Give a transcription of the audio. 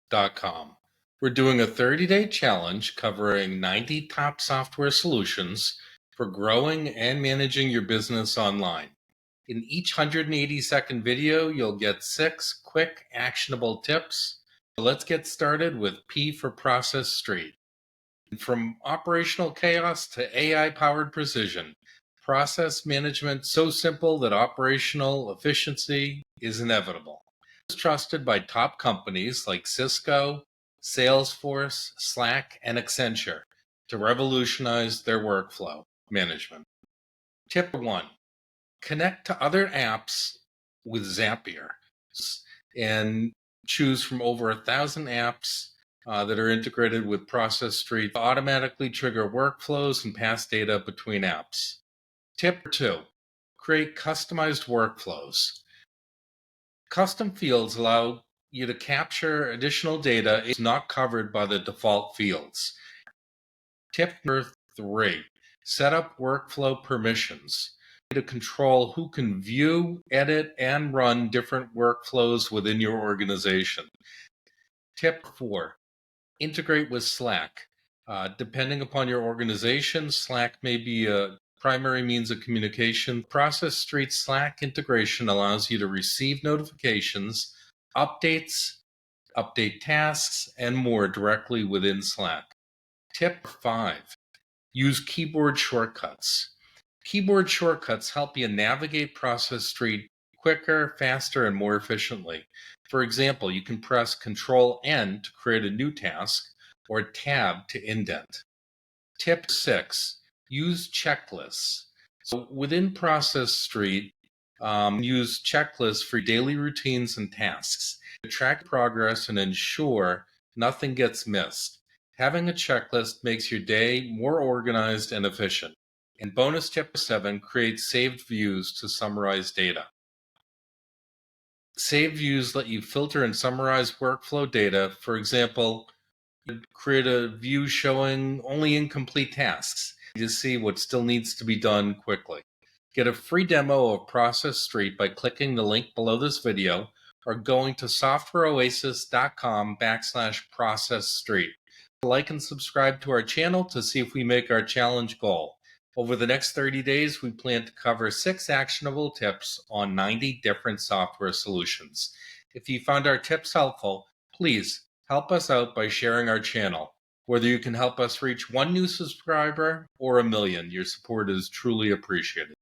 Streamline.com. We're doing a 30-day challenge covering 90 top software solutions for growing and managing your business online. In each 180-second video, you'll get 6 quick, actionable tips. So let's get started with P for Process Street. From operational chaos to AI-powered precision, process management so simple that operational efficiency is inevitable. It's trusted by top companies like Cisco, Salesforce, Slack, and Accenture to revolutionize their workflow management. Tip 1. Connect to other apps with Zapier and choose from over 1,000 apps that are integrated with Process Street to automatically trigger workflows and pass data between apps. Tip 2. Create customized workflows. Custom fields allow you to capture additional data it's not covered by the default fields. Tip number 3. Set up workflow permissions to control who can view, edit, and run different workflows within your organization. Tip 4. Integrate with Slack. Depending upon your organization, Slack may be a primary means of communication. Process Street Slack integration allows you to receive notifications, updates, update tasks, and more directly within Slack. Tip 5. Use keyboard shortcuts. Keyboard shortcuts help you navigate Process Street quicker, faster, and more efficiently. For example, you can press Control-N to create a new task or Tab to indent. Tip 6. Use checklists. So within Process Street, use checklists for daily routines and tasks to track progress and ensure nothing gets missed. Having a checklist makes your day more organized and efficient. And bonus tip 7, create saved views to summarize data. Saved views let you filter and summarize workflow data. For example, create a view showing only incomplete tasks to see what still needs to be done quickly. Get a free demo of Process Street by clicking the link below this video or going to softwareoasis.com/processstreet. Like and subscribe to our channel to see if we make our challenge goal. Over the next 30 days, we plan to cover 6 actionable tips on 90 different software solutions. If you found our tips helpful, please help us out by sharing our channel. Whether you can help us reach 1 new subscriber or 1 million, your support is truly appreciated.